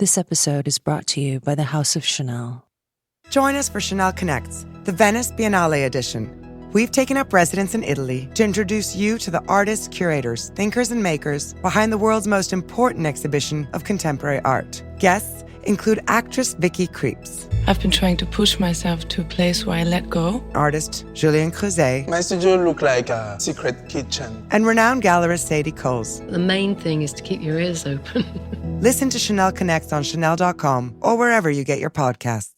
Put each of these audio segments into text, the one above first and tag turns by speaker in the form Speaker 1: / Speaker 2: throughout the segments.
Speaker 1: This episode is brought to you by the House of Chanel.
Speaker 2: Join us for Chanel Connects, the Venice Biennale edition. We've taken up residence in Italy to introduce you to the artists, curators, thinkers, and makers behind the world's most important exhibition of contemporary art. Guests include actress Vicky Krieps.
Speaker 3: I've been trying to push myself to a place where I let go.
Speaker 2: Artist Julien Creuset.
Speaker 4: My studio looked like a secret kitchen.
Speaker 2: And renowned gallerist Sadie Coles.
Speaker 5: The main thing is to keep your ears open.
Speaker 2: Listen to Chanel Connects on Chanel.com or wherever you get your podcasts.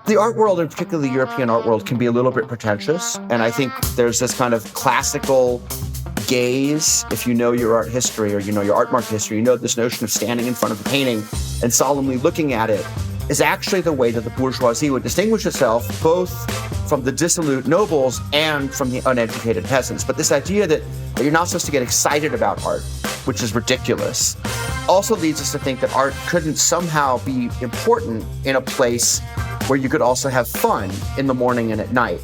Speaker 6: The art world, and particularly the European art world, can be a little bit pretentious. And I think there's this kind of classical gaze. If you know your art history or you know your art market history, you know this notion of standing in front of a painting and solemnly looking at it is actually the way that the bourgeoisie would distinguish itself, both from the dissolute nobles and from the uneducated peasants. But this idea that you're not supposed to get excited about art, which is ridiculous, also leads us to think that art couldn't somehow be important in a place where you could also have fun in the morning and at night.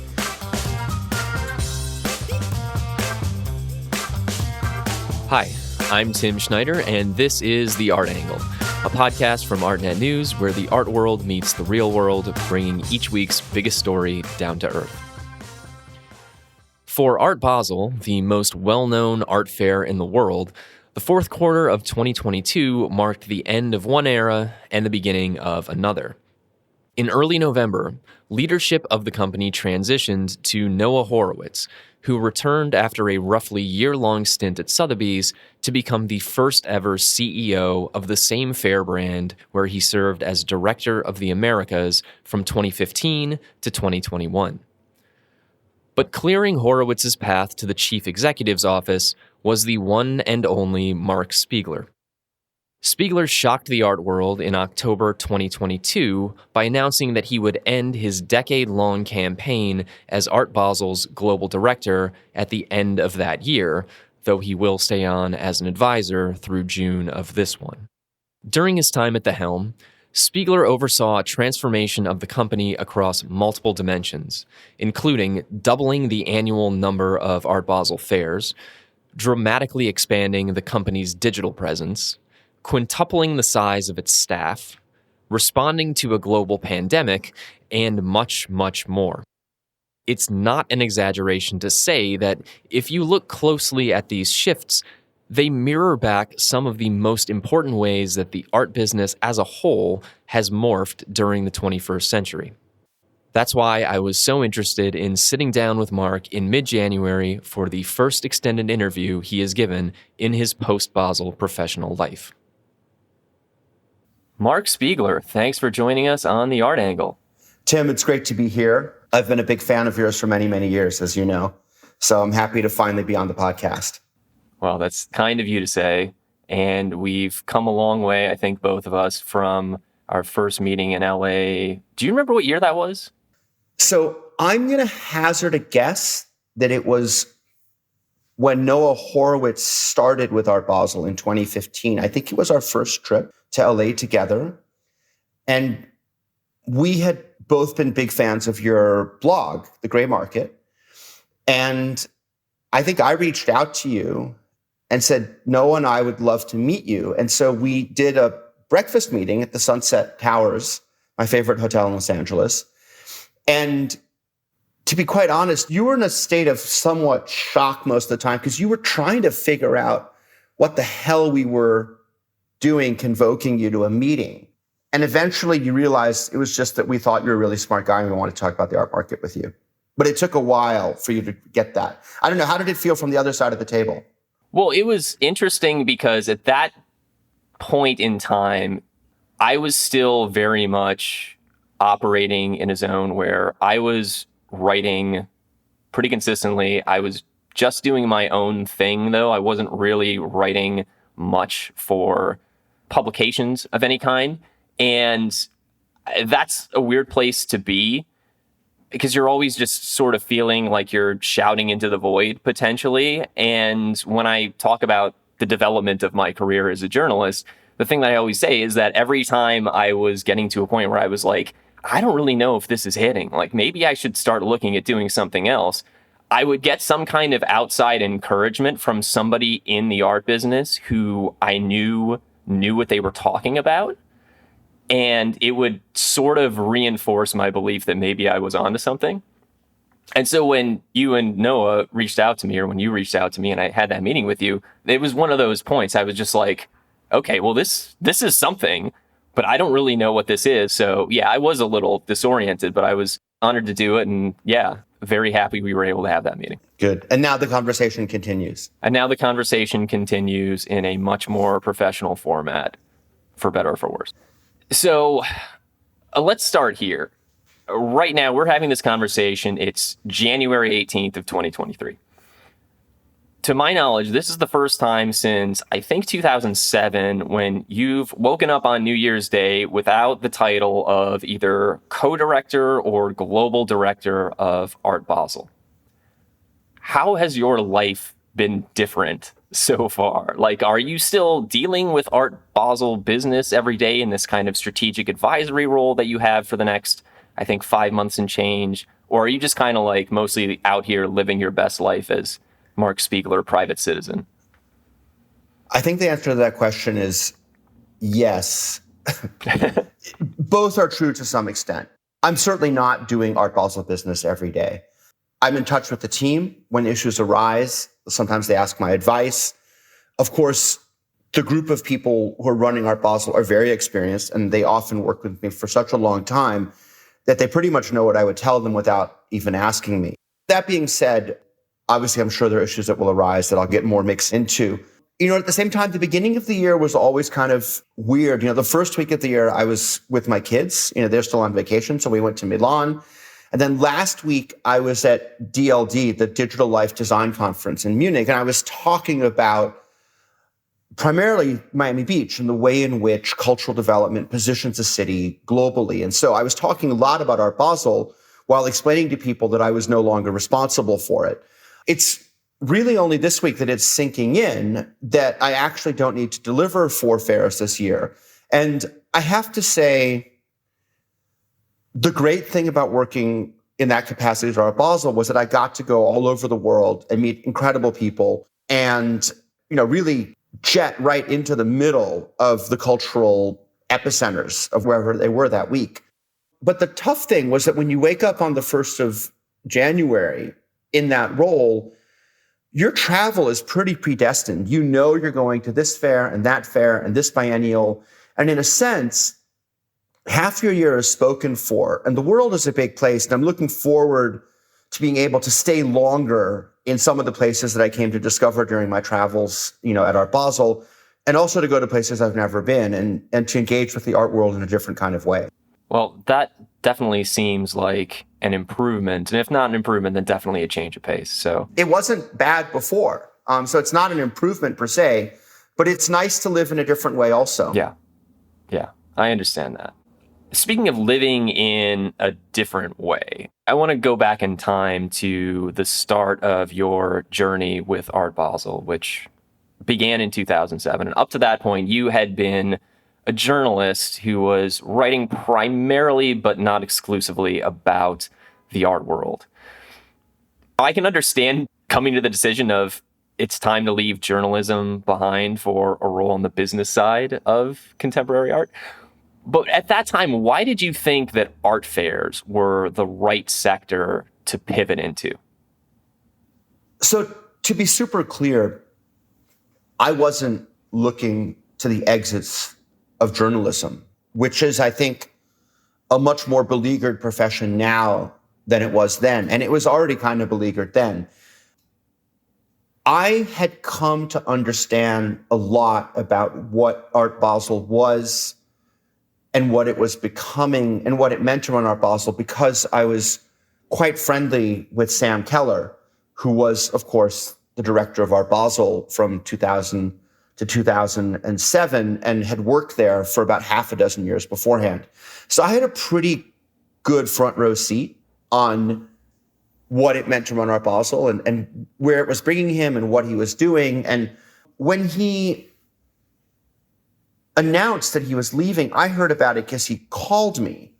Speaker 7: Hi, I'm Tim Schneider, and this is The Art Angle, a podcast from ArtNet News where the art world meets the real world, bringing each week's biggest story down to earth. For Art Basel, the most well-known art fair in the world, the fourth quarter of 2022 marked the end of one era and the beginning of another. In early November, leadership of the company transitioned to Noah Horowitz, who returned after a roughly year-long stint at Sotheby's to become the first ever CEO of the same fair brand, where he served as Director of the Americas from 2015 to 2021. But clearing Horowitz's path to the chief executive's office was the one and only Marc Spiegler. Spiegler shocked the art world in October 2022 by announcing that he would end his decade-long campaign as Art Basel's global director at the end of that year, though he will stay on as an advisor through June of this one. During his time at the helm, Spiegler oversaw a transformation of the company across multiple dimensions, including doubling the annual number of Art Basel fairs, dramatically expanding the company's digital presence, quintupling the size of its staff, responding to a global pandemic, and much, much more. It's not an exaggeration to say that if you look closely at these shifts, they mirror back some of the most important ways that the art business as a whole has morphed during the 21st century. That's why I was so interested in sitting down with Marc in mid-January for the first extended interview he has given in his post-Basel professional life. Marc Spiegler, thanks for joining us on The Art Angle.
Speaker 6: Tim, it's great to be here. I've been a big fan of yours for many, many years, as you know. So I'm happy to finally be on the podcast.
Speaker 7: Well, that's kind of you to say. And we've come a long way, I think, both of us, from our first meeting in LA. Do you remember what year that was?
Speaker 6: So I'm going to hazard a guess that it was when Noah Horowitz started with Art Basel in 2015. I think it was our first trip to LA together. And we had both been big fans of your blog, The Gray Market. And I think I reached out to you and said, Noah and I would love to meet you. And so we did a breakfast meeting at the Sunset Towers, my favorite hotel in Los Angeles. And to be quite honest, you were in a state of somewhat shock most of the time because you were trying to figure out what the hell we were doing convoking you to a meeting. And eventually you realized it was just that we thought you were a really smart guy and we wanted to talk about the art market with you. But it took a while for you to get that. I don't know, how did it feel from the other side of the table?
Speaker 7: Well, it was interesting because at that point in time, I was still very much operating in a zone where I was writing pretty consistently. I was just doing my own thing, though. I wasn't really writing much for publications of any kind. And that's a weird place to be because you're always just sort of feeling like you're shouting into the void potentially. And when I talk about the development of my career as a journalist, the thing that I always say is that every time I was getting to a point where I was like, I don't really know if this is hitting, like maybe I should start looking at doing something else, I would get some kind of outside encouragement from somebody in the art business who I knew what they were talking about. And it would sort of reinforce my belief that maybe I was onto something. And so when you and Noah reached out to me, or when you reached out to me and I had that meeting with you, it was one of those points. I was just like, okay, well, this is something, but I don't really know what this is. So yeah, I was a little disoriented, but I was honored to do it. And yeah, very happy we were able to have that meeting.
Speaker 6: Good. And now the conversation continues.
Speaker 7: And now the conversation continues in a much more professional format, for better or for worse. So let's start here. Right now, we're having this conversation. It's January 18th of 2023. To my knowledge, this is the first time since, I think, 2007 when you've woken up on New Year's Day without the title of either co-director or global director of Art Basel. How has your life been different so far? Like, are you still dealing with Art Basel business every day in this kind of strategic advisory role that you have for the next, I think, 5 months and change? Or are you just kind of like mostly out here living your best life as Marc Spiegler, private citizen?
Speaker 6: I think the answer to that question is yes. Both are true to some extent. I'm certainly not doing Art Basel business every day. I'm in touch with the team when issues arise. Sometimes they ask my advice. Of course, the group of people who are running Art Basel are very experienced, and they often work with me for such a long time that they pretty much know what I would tell them without even asking me. That being said, obviously, I'm sure there are issues that will arise that I'll get more mixed into. At the same time, the beginning of the year was always kind of weird. The first week of the year, I was with my kids. They're still on vacation, so we went to Milan. And then last week, I was at DLD, the Digital Life Design Conference in Munich, and I was talking about primarily Miami Beach and the way in which cultural development positions a city globally. And so I was talking a lot about Art Basel while explaining to people that I was no longer responsible for it. It's really only this week that it's sinking in that I actually don't need to deliver 4 fairs this year. And I have to say, the great thing about working in that capacity at Art Basel was that I got to go all over the world and meet incredible people and, really jet right into the middle of the cultural epicenters of wherever they were that week. But the tough thing was that when you wake up on the 1st of January in that role, your travel is pretty predestined. You're going to this fair and this biennial. And in a sense, half your year is spoken for, and the world is a big place. And I'm looking forward to being able to stay longer in some of the places that I came to discover during my travels, at Art Basel, and also to go to places I've never been and to engage with the art world in a different kind of way.
Speaker 7: Well, that definitely seems like an improvement. And if not an improvement, then definitely a change of pace. So
Speaker 6: it wasn't bad before. So it's not an improvement per se, but it's nice to live in a different way also.
Speaker 7: Yeah, I understand that. Speaking of living in a different way, I want to go back in time to the start of your journey with Art Basel, which began in 2007. And up to that point, you had been a journalist who was writing primarily, but not exclusively, about the art world. I can understand coming to the decision of it's time to leave journalism behind for a role on the business side of contemporary art. But at that time, why did you think that art fairs were the right sector to pivot into?
Speaker 6: So to be super clear, I wasn't looking to the exits of journalism, which is, I think, a much more beleaguered profession now than it was then. And it was already kind of beleaguered then. I had come to understand a lot about what Art Basel was and what it was becoming and what it meant to run Art Basel because I was quite friendly with Sam Keller, who was, of course, the director of Art Basel from 2000 to 2007 and had worked there for about half a dozen years beforehand. So I had a pretty good front row seat on what it meant to run Art Basel and where it was bringing him and what he was doing. And when he announced that he was leaving, I heard about it because he called me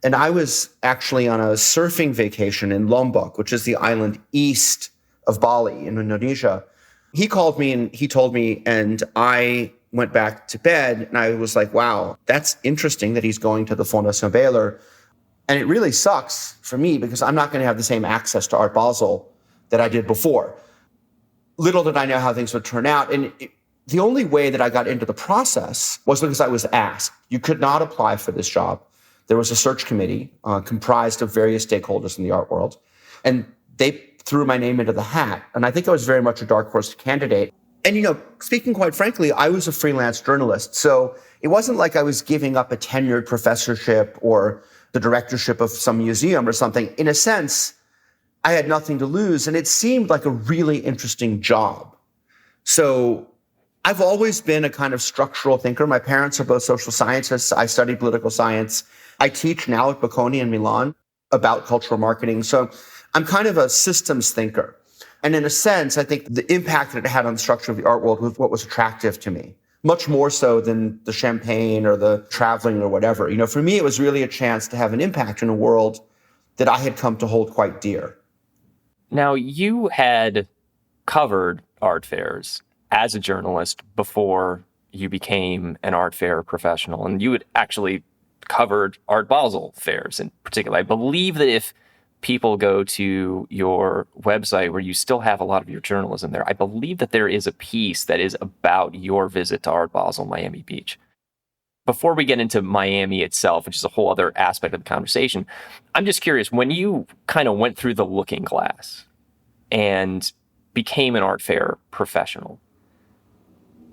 Speaker 6: And I was actually on a surfing vacation in Lombok, which is the island east of Bali in Indonesia. He called me and he told me, and I went back to bed and I was like, wow, that's interesting that he's going to the Fundación Baylor. And it really sucks for me because I'm not going to have the same access to Art Basel that I did before. Little did I know how things would turn out. And the only way that I got into the process was because I was asked. You could not apply for this job. There was a search committee comprised of various stakeholders in the art world, and they threw my name into the hat. And I think I was very much a dark horse candidate. And, speaking quite frankly, I was a freelance journalist. So it wasn't like I was giving up a tenured professorship or the directorship of some museum or something. In a sense, I had nothing to lose. And it seemed like a really interesting job. So I've always been a kind of structural thinker. My parents are both social scientists. I studied political science. I teach now at Bocconi in Milan about cultural marketing. So I'm kind of a systems thinker. And in a sense, I think the impact that it had on the structure of the art world was what was attractive to me, much more so than the champagne or the traveling or whatever. For me, it was really a chance to have an impact in a world that I had come to hold quite dear.
Speaker 7: Now, you had covered art fairs as a journalist before you became an art fair professional, and you had actually covered Art Basel fairs in particular. I believe that if people go to your website where you still have a lot of your journalism there, I believe that there is a piece that is about your visit to Art Basel, Miami Beach. Before we get into Miami itself, which is a whole other aspect of the conversation, I'm just curious, when you kind of went through the looking glass and became an art fair professional,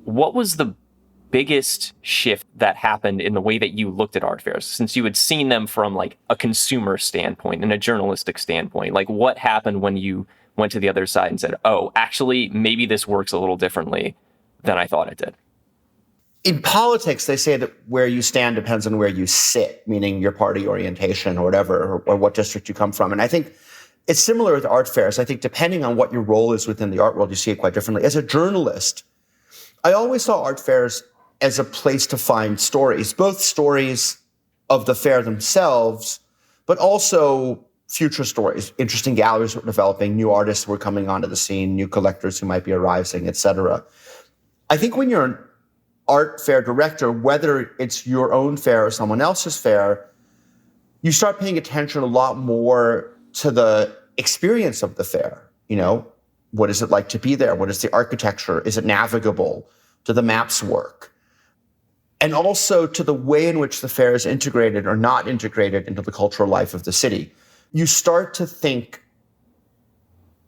Speaker 7: what was the biggest shift that happened in the way that you looked at art fairs, since you had seen them from like a consumer standpoint and a journalistic standpoint? Like, what happened when you went to the other side and said, oh, actually, maybe this works a little differently than I thought it did?
Speaker 6: In politics, they say that where you stand depends on where you sit, meaning your party orientation or whatever, or what district you come from. And I think it's similar with art fairs. I think depending on what your role is within the art world, you see it quite differently. As a journalist, I always saw art fairs as a place to find stories, both stories of the fair themselves, but also future stories, interesting galleries were developing, new artists were coming onto the scene, new collectors who might be arising, et cetera. I think when you're an art fair director, whether it's your own fair or someone else's fair, you start paying attention a lot more to the experience of the fair. What is it like to be there? What is the architecture? Is it navigable? Do the maps work? And also to the way in which the fair is integrated or not integrated into the cultural life of the city. You start to think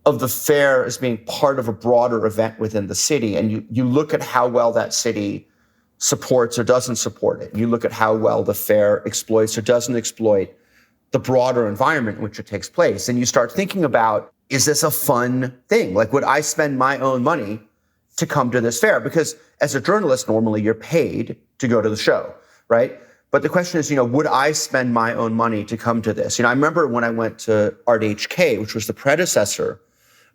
Speaker 6: of the fair as being part of a broader event within the city, and you look at how well that city supports or doesn't support it. You look at how well the fair exploits or doesn't exploit the broader environment in which it takes place. And you start thinking about, is this a fun thing? Like, would I spend my own money to come to this fair? Because as a journalist, normally you're paid to go to the show, right? But the question is, would I spend my own money to come to this? I remember when I went to Art HK, which was the predecessor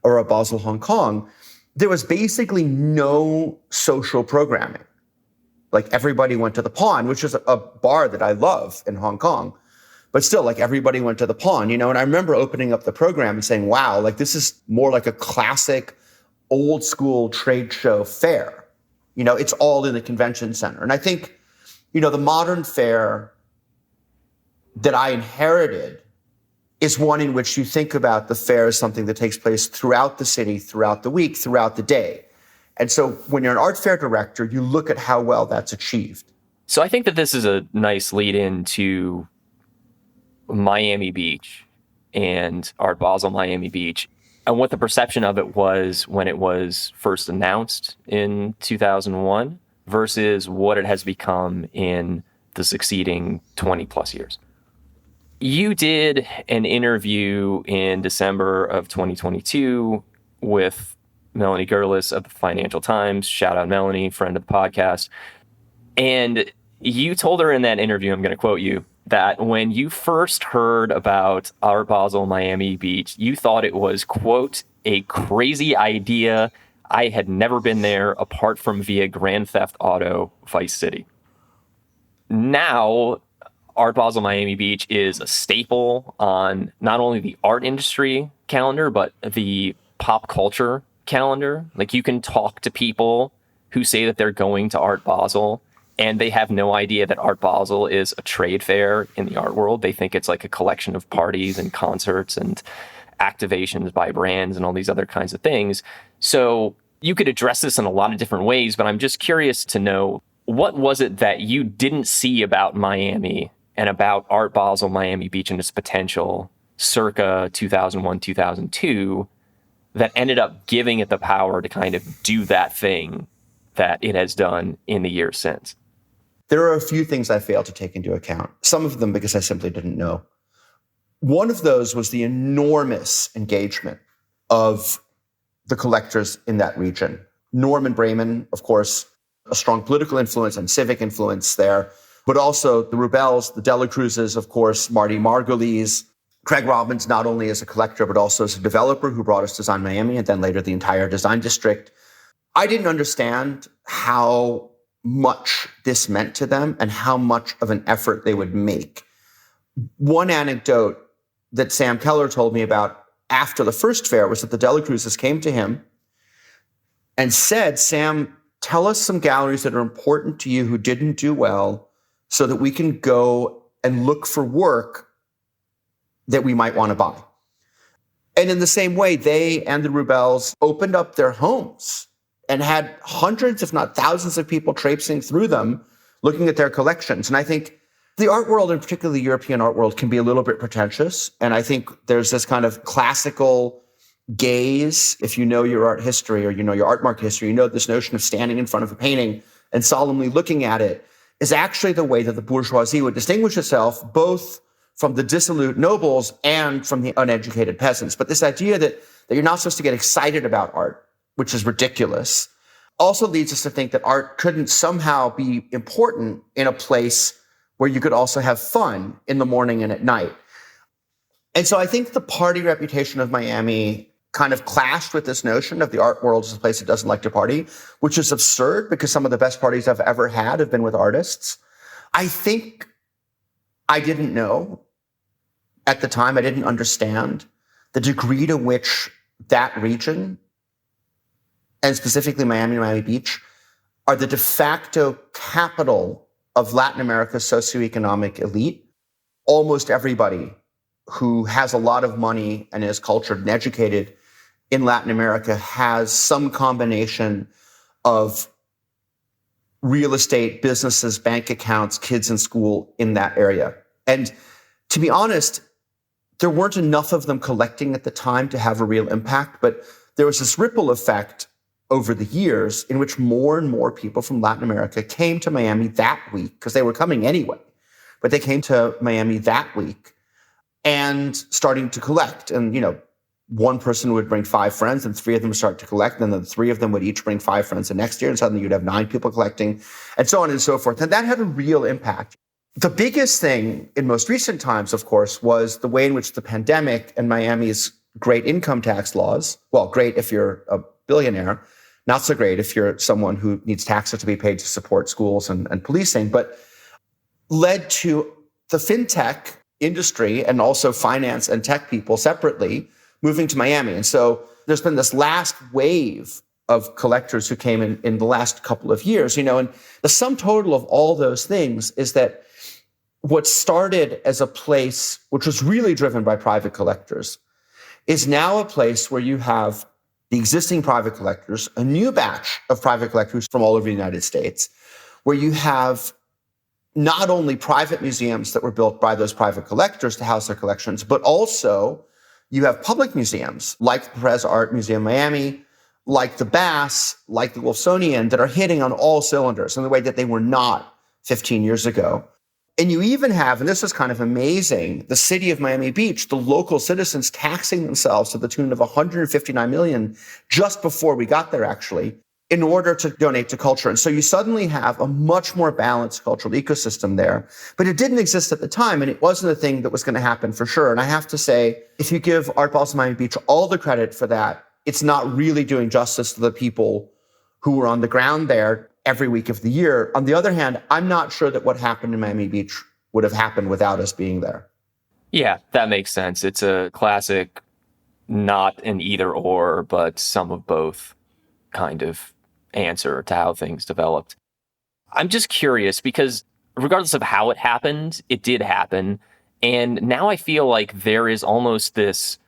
Speaker 6: of Art Basel Hong Kong, there was basically no social programming. Like, everybody went to the Pawn, which is a bar that I love in Hong Kong. But still, like, everybody went to the Pawn, and I remember opening up the program and saying, wow, like, this is more like a classic old school trade show fair. It's all in the convention center. And I think, the modern fair that I inherited is one in which you think about the fair as something that takes place throughout the city, throughout the week, throughout the day. And so when you're an art fair director, you look at how well that's achieved.
Speaker 7: So I think that this is a nice lead into Miami Beach and Art Basel Miami Beach, and what the perception of it was when it was first announced in 2001 versus what it has become in the succeeding 20 plus years. You did an interview in December of 2022 with Melanie Gerlis of the Financial Times. Shout out Melanie, friend of the podcast. And you told her in that interview, I'm going to quote you, that when you first heard about Art Basel Miami Beach, you thought it was, quote, a crazy idea. I had never been there apart from via Grand Theft Auto Vice City. Now, Art Basel Miami Beach is a staple on not only the art industry calendar, but the pop culture calendar. Like, you can talk to people who say that they're going to Art Basel and they have no idea that Art Basel is a trade fair in the art world. They think it's like a collection of parties and concerts and activations by brands and all these other kinds of things. So you could address this in a lot of different ways, but I'm just curious to know, what was it that you didn't see about Miami and about Art Basel Miami Beach and its potential circa 2001, 2002 that ended up giving it the power to kind of do that thing that it has done in the years since?
Speaker 6: There are a few things I failed to take into account, some of them because I simply didn't know. One of those was the enormous engagement of the collectors in that region. Norman Brayman, of course, a strong political influence and civic influence there, but also the Rubels, the Dela Cruzes, of course, Marty Margulies, Craig Robbins, not only as a collector, but also as a developer who brought us Design Miami and then later the entire design district. I didn't understand how much this meant to them and how much of an effort they would make. One anecdote that Sam Keller told me about after the first fair was that the Dela Cruzes came to him and said, "Sam, tell us some galleries that are important to you who didn't do well so that we can go and look for work that we might want to buy." And in the same way, they and the Rubels opened up their homes and had hundreds, if not thousands of people traipsing through them, looking at their collections. And I think the art world, and particularly the European art world, can be a little bit pretentious. And I think there's this kind of classical gaze. If you know your art history or you know your art market history, you know this notion of standing in front of a painting and solemnly looking at it is actually the way that the bourgeoisie would distinguish itself, both from the dissolute nobles and from the uneducated peasants. But this idea that you're not supposed to get excited about art, which is ridiculous, also leads us to think that art couldn't somehow be important in a place where you could also have fun in the morning and at night. And so I think the party reputation of Miami kind of clashed with this notion of the art world as a place that doesn't like to party, which is absurd because some of the best parties I've ever had have been with artists. I think I didn't know at the time, I didn't understand the degree to which that region, and specifically Miami and Miami Beach, are the de facto capital of Latin America's socioeconomic elite. Almost everybody who has a lot of money and is cultured and educated in Latin America has some combination of real estate, businesses, bank accounts, kids in school in that area. And to be honest, there weren't enough of them collecting at the time to have a real impact, but there was this ripple effect over the years in which more and more people from Latin America came to Miami that week, because they were coming anyway, but they came to Miami that week and starting to collect. And, one person would bring 5 friends and 3 of them would start to collect. And then the 3 of them would each bring 5 friends the next year. And suddenly you'd have 9 people collecting and so on and so forth. And that had a real impact. The biggest thing in most recent times, of course, was the way in which the pandemic and Miami's great income tax laws, well, great if you're a billionaire, not so great if you're someone who needs taxes to be paid to support schools and policing, but led to the fintech industry and also finance and tech people separately moving to Miami. And so there's been this last wave of collectors who came in the last couple of years, and the sum total of all those things is that what started as a place which was really driven by private collectors is now a place where you have the existing private collectors, a new batch of private collectors from all over the United States, where you have not only private museums that were built by those private collectors to house their collections, but also you have public museums like the Perez Art Museum Miami, like the Bass, like the Wolfsonian, that are hitting on all cylinders in the way that they were not 15 years ago. And you even have, and this is kind of amazing, the city of Miami Beach, the local citizens taxing themselves to the tune of $159 million just before we got there, actually, in order to donate to culture. And so you suddenly have a much more balanced cultural ecosystem there. But it didn't exist at the time, and it wasn't a thing that was going to happen for sure. And I have to say, if you give Art Basel Miami Beach all the credit for that, it's not really doing justice to the people who were on the ground there every week of the year. On the other hand, I'm not sure that what happened in Miami Beach would have happened without us being there.
Speaker 7: Yeah, that makes sense. It's a classic, not an either or, but some of both kind of answer to how things developed. I'm just curious because regardless of how it happened, it did happen. And now I feel like there is almost this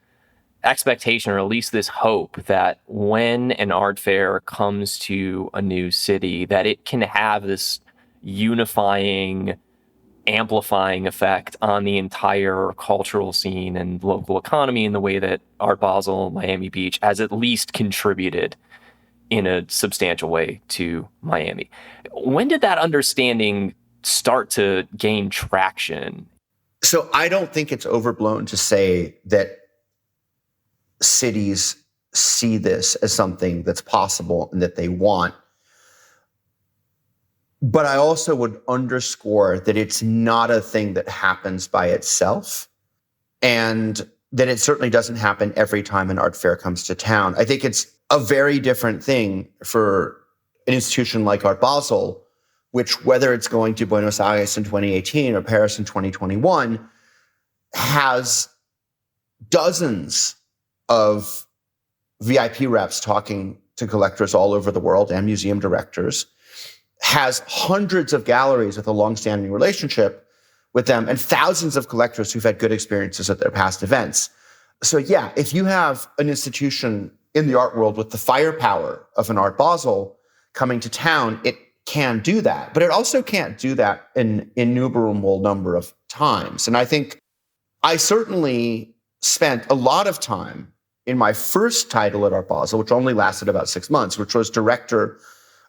Speaker 7: expectation, or at least this hope, that when an art fair comes to a new city, that it can have this unifying, amplifying effect on the entire cultural scene and local economy in the way that Art Basel, Miami Beach has at least contributed in a substantial way to Miami. When did that understanding start to gain traction?
Speaker 6: So I don't think it's overblown to say that cities see this as something that's possible and that they want. But I also would underscore that it's not a thing that happens by itself, and that it certainly doesn't happen every time an art fair comes to town. I think it's a very different thing for an institution like Art Basel, which, whether it's going to Buenos Aires in 2018 or Paris in 2021, has dozens of VIP reps talking to collectors all over the world and museum directors, has hundreds of galleries with a longstanding relationship with them, and thousands of collectors who've had good experiences at their past events. So yeah, if you have an institution in the art world with the firepower of an Art Basel coming to town, it can do that. But it also can't do that an innumerable number of times. And I think I certainly spent a lot of time in my first title at Art Basel, which only lasted about 6 months, which was Director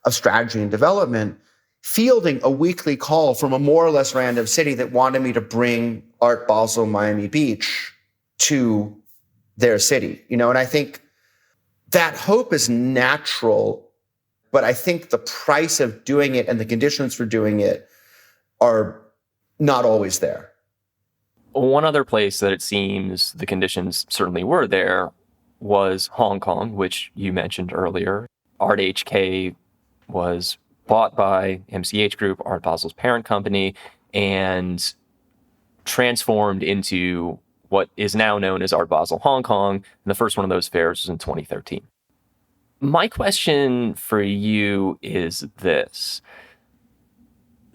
Speaker 6: of Strategy and Development, fielding a weekly call from a more or less random city that wanted me to bring Art Basel Miami Beach to their city. And I think that hope is natural, but I think the price of doing it and the conditions for doing it are not always there.
Speaker 7: One other place that it seems the conditions certainly were there was Hong Kong, which you mentioned earlier. Art HK was bought by MCH Group, Art Basel's parent company, and transformed into what is now known as Art Basel Hong Kong. And the first one of those fairs was in 2013. My question for you is this.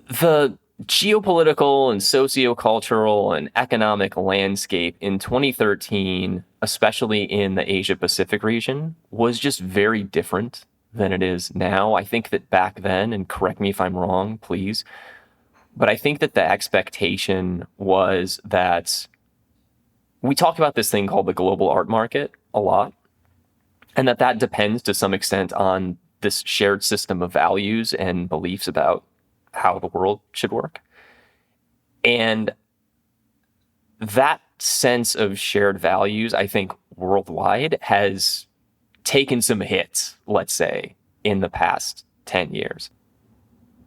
Speaker 7: The geopolitical and sociocultural and economic landscape in 2013, especially in the Asia Pacific region, was just very different than it is now. I think that back then, and correct me if I'm wrong, please, but I think that the expectation was that we talk about this thing called the global art market a lot, and that depends to some extent on this shared system of values and beliefs about how the world should work. And that sense of shared values, I think, worldwide has taken some hits, let's say, in the past 10 years.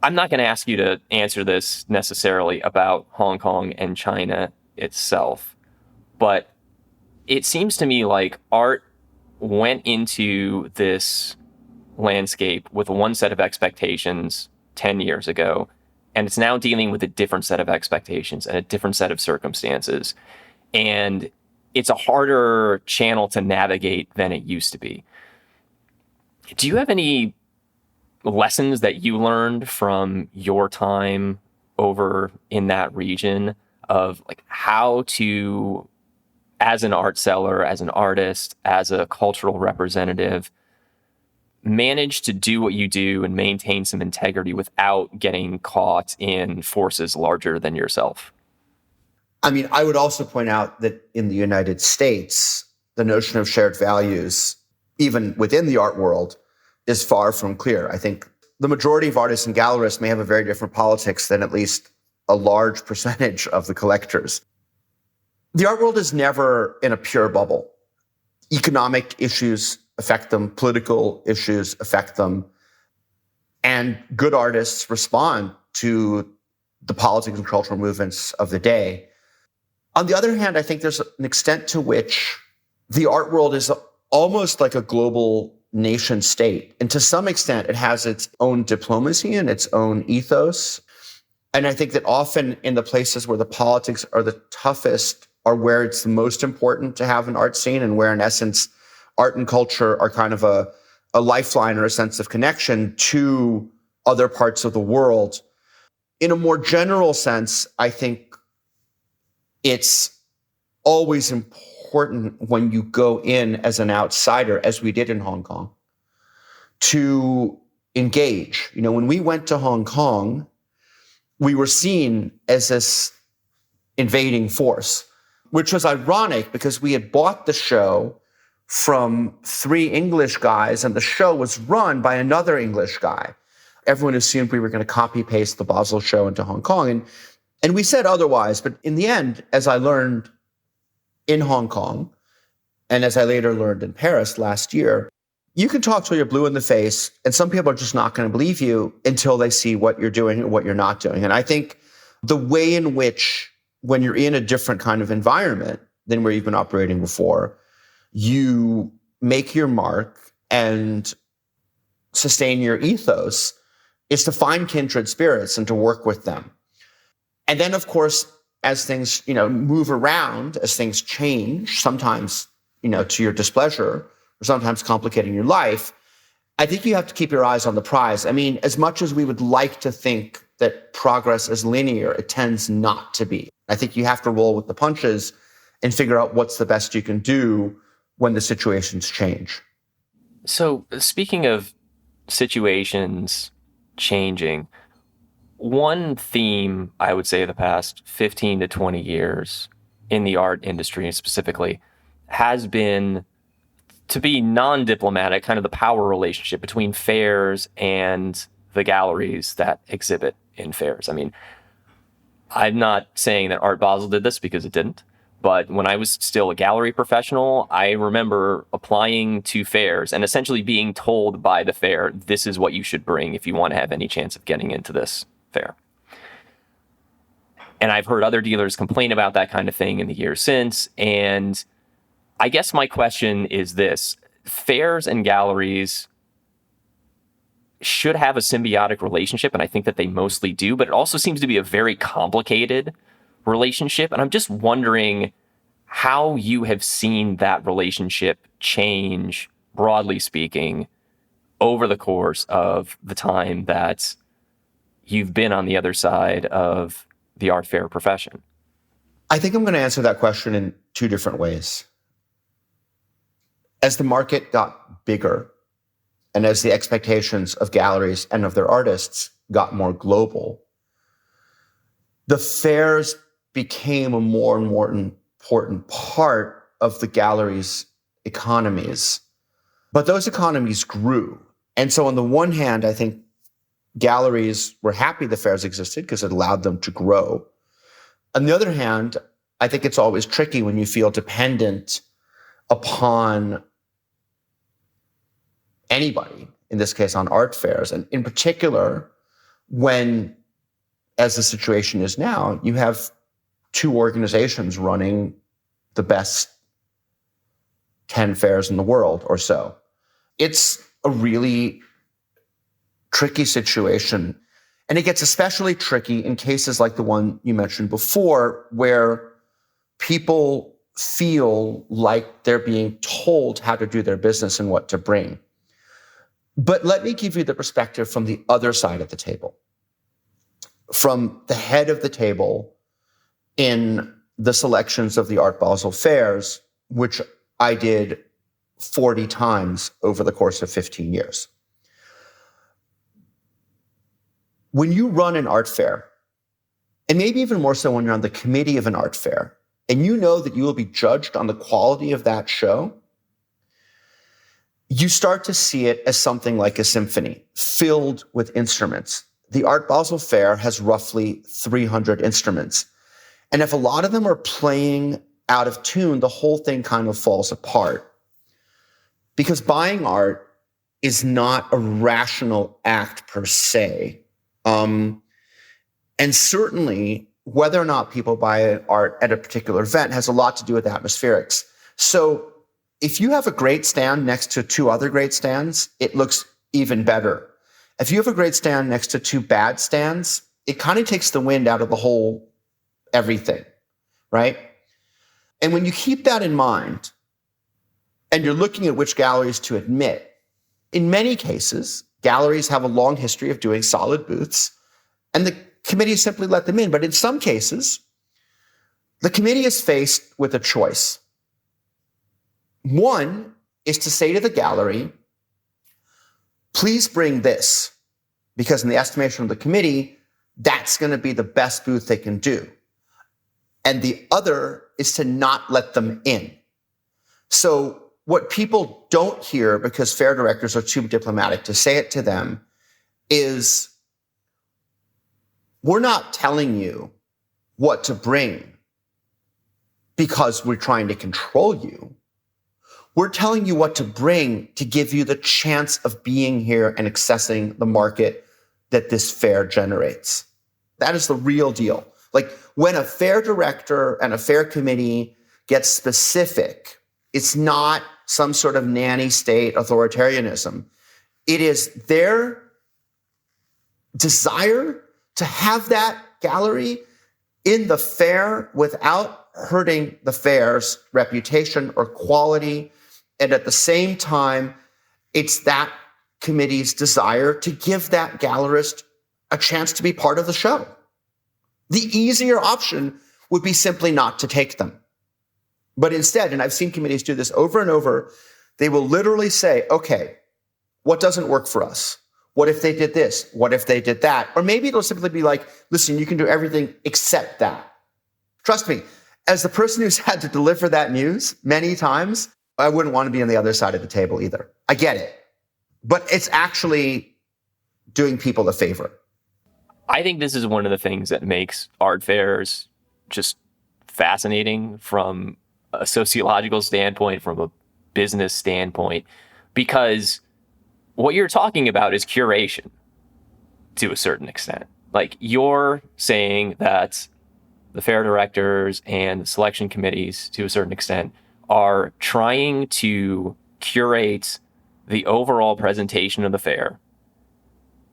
Speaker 7: I'm not going to ask you to answer this necessarily about Hong Kong and China itself, but it seems to me like art went into this landscape with one set of expectations 10 years ago, and it's now dealing with a different set of expectations and a different set of circumstances. And it's a harder channel to navigate than it used to be. Do you have any lessons that you learned from your time over in that region of like how to, as an art seller, as an artist, as a cultural representative, manage to do what you do and maintain some integrity without getting caught in forces larger than yourself?
Speaker 6: I mean, I would also point out that in the United States, the notion of shared values, even within the art world, is far from clear. I think the majority of artists and gallerists may have a very different politics than at least a large percentage of the collectors. The art world is never in a pure bubble. Economic issues affect them, political issues affect them, and good artists respond to the politics and cultural movements of the day. On the other hand, I think there's an extent to which the art world is almost like a global nation state. And to some extent, it has its own diplomacy and its own ethos. And I think that often in the places where the politics are the toughest are where it's the most important to have an art scene, and where in essence, art and culture are kind of a lifeline or a sense of connection to other parts of the world. In a more general sense, I think it's always important when you go in as an outsider, as we did in Hong Kong, to engage. You know, when we went to Hong Kong, we were seen as this invading force, which was ironic because we had bought the show from 3 English guys and the show was run by another English guy. Everyone assumed we were going to copy paste the Basel show into Hong Kong. And we said otherwise, but in the end, as I learned in Hong Kong, and as I later learned in Paris last year, you can talk till you're blue in the face, and some people are just not going to believe you until they see what you're doing and what you're not doing. And I think the way in which, when you're in a different kind of environment than where you've been operating before, you make your mark and sustain your ethos is to find kindred spirits and to work with them. And then, of course, as things, move around, as things change, sometimes, to your displeasure, or sometimes complicating your life, I think you have to keep your eyes on the prize. I mean, as much as we would like to think that progress is linear, it tends not to be. I think you have to roll with the punches and figure out what's the best you can do when the situations change.
Speaker 7: So speaking of situations changing, one theme I would say the past 15 to 20 years in the art industry specifically has been, to be non-diplomatic, kind of the power relationship between fairs and the galleries that exhibit in fairs. I mean, I'm not saying that Art Basel did this because it didn't, but when I was still a gallery professional, I remember applying to fairs and essentially being told by the fair, this is what you should bring if you want to have any chance of getting into this fair. And I've heard other dealers complain about that kind of thing in the years since. And I guess my question is this: fairs and galleries should have a symbiotic relationship, and I think that they mostly do, but it also seems to be a very complicated relationship. And I'm just wondering how you have seen that relationship change, broadly speaking, over the course of the time that you've been on the other side of the art fair profession.
Speaker 6: I think I'm going to answer that question in 2 different ways. As the market got bigger, and as the expectations of galleries and of their artists got more global, the fairs became a more and more important part of the galleries' economies. But those economies grew. And so on the one hand, I think galleries were happy the fairs existed because it allowed them to grow. On the other hand, I think it's always tricky when you feel dependent upon anybody, in this case on art fairs, and in particular when, as the situation is now, you have 2 organizations running the best 10 fairs in the world or so. It's a really tricky situation. And it gets especially tricky in cases like the one you mentioned before, where people feel like they're being told how to do their business and what to bring. But let me give you the perspective from the other side of the table, from the head of the table in the selections of the Art Basel fairs, which I did 40 times over the course of 15 years. When you run an art fair, and maybe even more so when you're on the committee of an art fair, and you know that you will be judged on the quality of that show, you start to see it as something like a symphony filled with instruments. The Art Basel Fair has roughly 300 instruments. And if a lot of them are playing out of tune, the whole thing kind of falls apart. Because buying art is not a rational act per se. And certainly, whether or not people buy art at a particular event has a lot to do with atmospherics. So if you have a great stand next to 2 other great stands, it looks even better. If you have a great stand next to 2 bad stands, it kind of takes the wind out of the whole everything, right? And when you keep that in mind, and you're looking at which galleries to admit, in many cases, galleries have a long history of doing solid booths, and the committee simply let them in. But in some cases, the committee is faced with a choice. One is to say to the gallery, please bring this, because in the estimation of the committee, that's going to be the best booth they can do. And the other is to not let them in. So what people don't hear, because fair directors are too diplomatic to say it to them, is we're not telling you what to bring because we're trying to control you. We're telling you what to bring to give you the chance of being here and accessing the market that this fair generates. That is the real deal. Like when a fair director and a fair committee gets specific, it's not some sort of nanny state authoritarianism. It is their desire to have that gallery in the fair without hurting the fair's reputation or quality. And at the same time, it's that committee's desire to give that gallerist a chance to be part of the show. The easier option would be simply not to take them. But instead, and I've seen committees do this over and over, they will literally say, okay, what doesn't work for us? What if they did this? What if they did that? Or maybe it'll simply be like, listen, you can do everything except that. Trust me, as the person who's had to deliver that news many times, I wouldn't want to be on the other side of the table either. I get it. But it's actually doing people a favor.
Speaker 7: I think this is one of the things that makes art fairs just fascinating from a sociological standpoint, from a business standpoint, because what you're talking about is curation to a certain extent. Like you're saying that the fair directors and the selection committees, to a certain extent, are trying to curate the overall presentation of the fair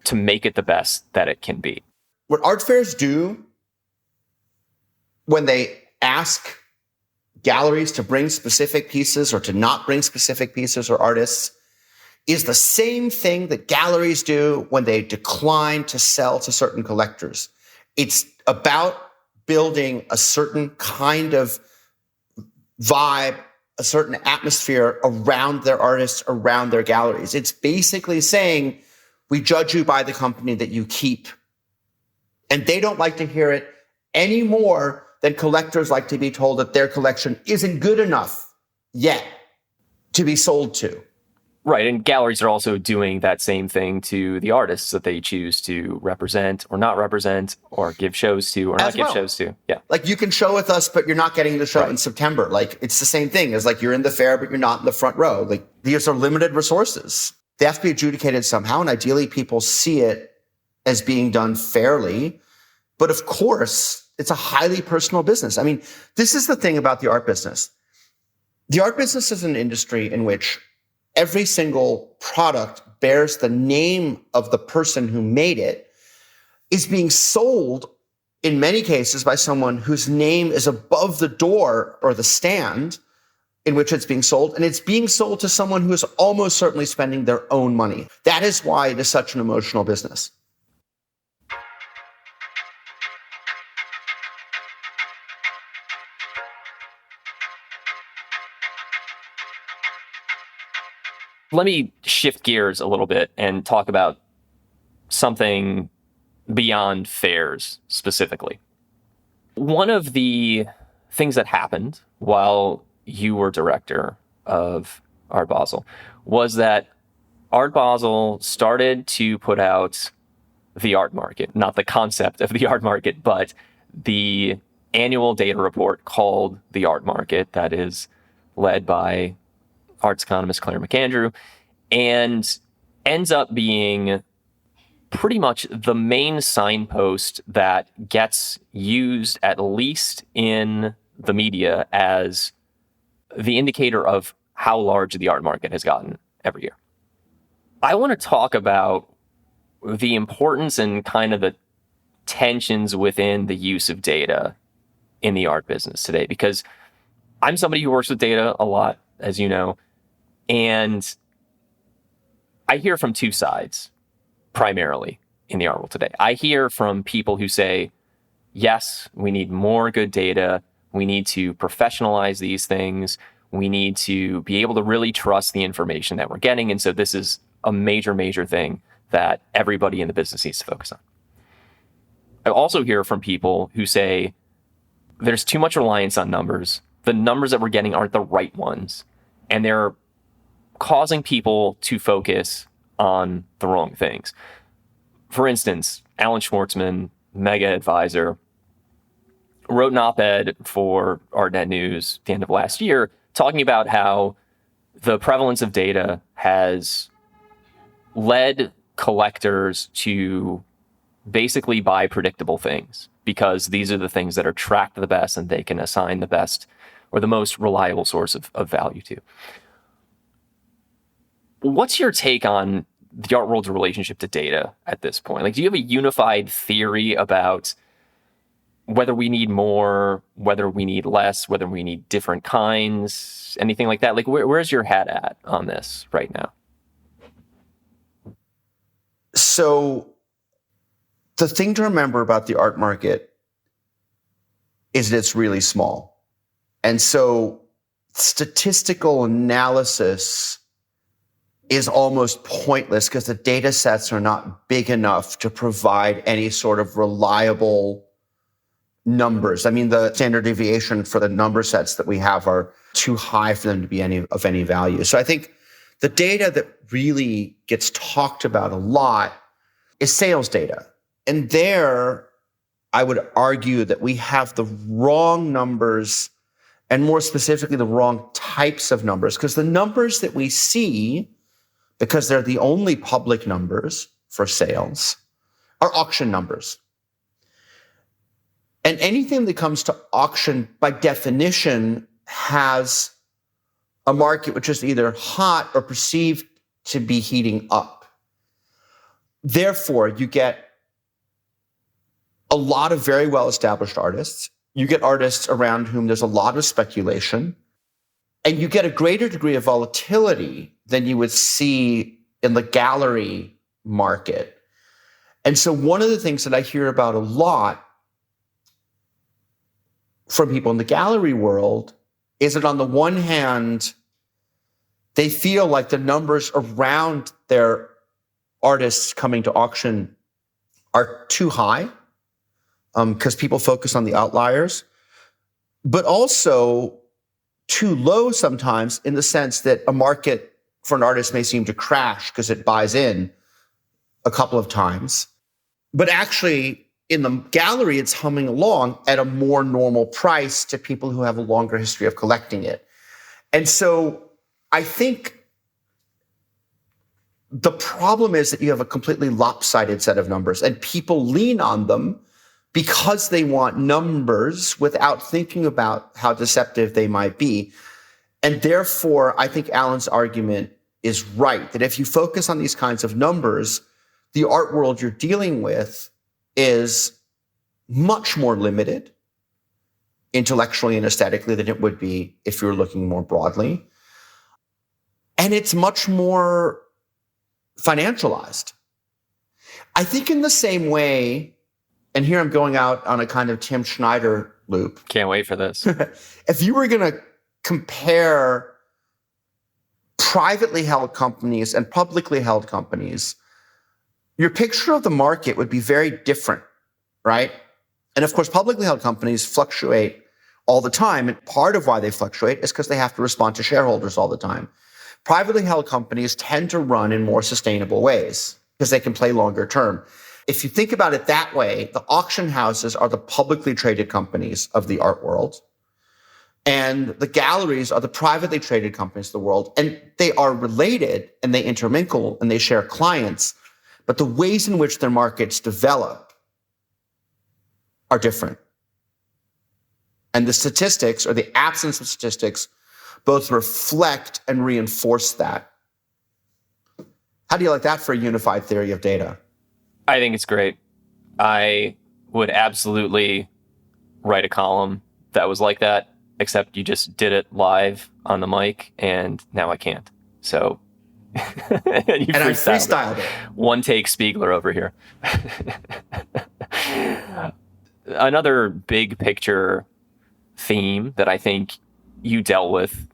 Speaker 7: to make it the best that it can be.
Speaker 6: What art fairs do when they ask galleries to bring specific pieces or to not bring specific pieces or artists is the same thing that galleries do when they decline to sell to certain collectors. It's about building a certain kind of vibe, a certain atmosphere around their artists, around their galleries. It's basically saying, we judge you by the company that you keep. And they don't like to hear it any more than collectors like to be told that their collection isn't good enough yet to be sold to.
Speaker 7: Right, and galleries are also doing that same thing to the artists that they choose to represent or not represent or give shows to or not give shows to. Yeah.
Speaker 6: Like you can show with us, but you're not getting the show in September. Like it's the same thing as like you're in the fair, but you're not in the front row. Like these are limited resources. They have to be adjudicated somehow. And ideally people see it as being done fairly. But of course, it's a highly personal business. I mean, this is the thing about the art business. The art business is an industry in which every single product bears the name of the person who made it, is being sold in many cases by someone whose name is above the door or the stand in which it's being sold. And it's being sold to someone who is almost certainly spending their own money. That is why it is such an emotional business.
Speaker 7: Let me shift gears a little bit and talk about something beyond fairs specifically. One of the things that happened while you were director of Art Basel was that Art Basel started to put out the art market, not the concept of the art market, but the annual data report called the art market that is led by arts economist Claire McAndrew, and ends up being pretty much the main signpost that gets used, at least in the media, as the indicator of how large the art market has gotten every year. I want to talk about the importance and kind of the tensions within the use of data in the art business today, because I'm somebody who works with data a lot, as you know, and I hear from two sides primarily in the art world today. I hear from people who say, yes, we need more good data. We need to professionalize these things. We need to be able to really trust the information that we're getting. And so this is a major, major thing that everybody in the business needs to focus on. I also hear from people who say there's too much reliance on numbers. The numbers that we're getting aren't the right ones. And they're causing people to focus on the wrong things. For instance, Alan Schwartzman, mega advisor, wrote an op-ed for ArtNet News at the end of last year talking about how the prevalence of data has led collectors to basically buy predictable things because these are the things that are tracked the best and they can assign the best or the most reliable source of value to. What's your take on the art world's relationship to data at this point? Like, do you have a unified theory about whether we need more, whether we need less, whether we need different kinds, anything like that? Like, where's your head at on this right now?
Speaker 6: So the thing to remember about the art market is that it's really small. And so statistical analysis is almost pointless because the data sets are not big enough to provide any sort of reliable numbers. I mean, the standard deviation for the number sets that we have are too high for them to be of any value. So I think the data that really gets talked about a lot is sales data. And there, I would argue that we have the wrong numbers, and more specifically, the wrong types of numbers, because the numbers that we see, because they're the only public numbers for sales, are auction numbers. And anything that comes to auction, by definition, has a market which is either hot or perceived to be heating up. Therefore, you get a lot of very well-established artists. You get artists around whom there's a lot of speculation. And you get a greater degree of volatility than you would see in the gallery market. And so one of the things that I hear about a lot from people in the gallery world is that on the one hand, they feel like the numbers around their artists coming to auction are too high because people focus on the outliers, but also too low sometimes in the sense that a market for an artist may seem to crash because it buys in a couple of times. But actually, in the gallery, it's humming along at a more normal price to people who have a longer history of collecting it. And so I think the problem is that you have a completely lopsided set of numbers, and people lean on them because they want numbers without thinking about how deceptive they might be. And therefore, I think Alan's argument is right, that if you focus on these kinds of numbers, the art world you're dealing with is much more limited intellectually and aesthetically than it would be if you're looking more broadly. And it's much more financialized. I think in the same way, and here I'm going out on a kind of Tim Schneider loop.
Speaker 7: Can't wait for this.
Speaker 6: If you were going to compare privately held companies and publicly held companies, your picture of the market would be very different, right? And of course, publicly held companies fluctuate all the time. And part of why they fluctuate is because they have to respond to shareholders all the time. Privately held companies tend to run in more sustainable ways because they can play longer term. If you think about it that way, the auction houses are the publicly traded companies of the art world. And the galleries are the privately traded companies of the world. And they are related and they intermingle and they share clients. But the ways in which their markets develop are different. And the statistics, or the absence of statistics, both reflect and reinforce that. How do you like that for a unified theory of data?
Speaker 7: I think it's great. I would absolutely write a column that was like that, except you just did it live on the mic, and now I can't. So
Speaker 6: and I freestyled it.
Speaker 7: One take Spiegler over here. Another big picture theme that I think you dealt with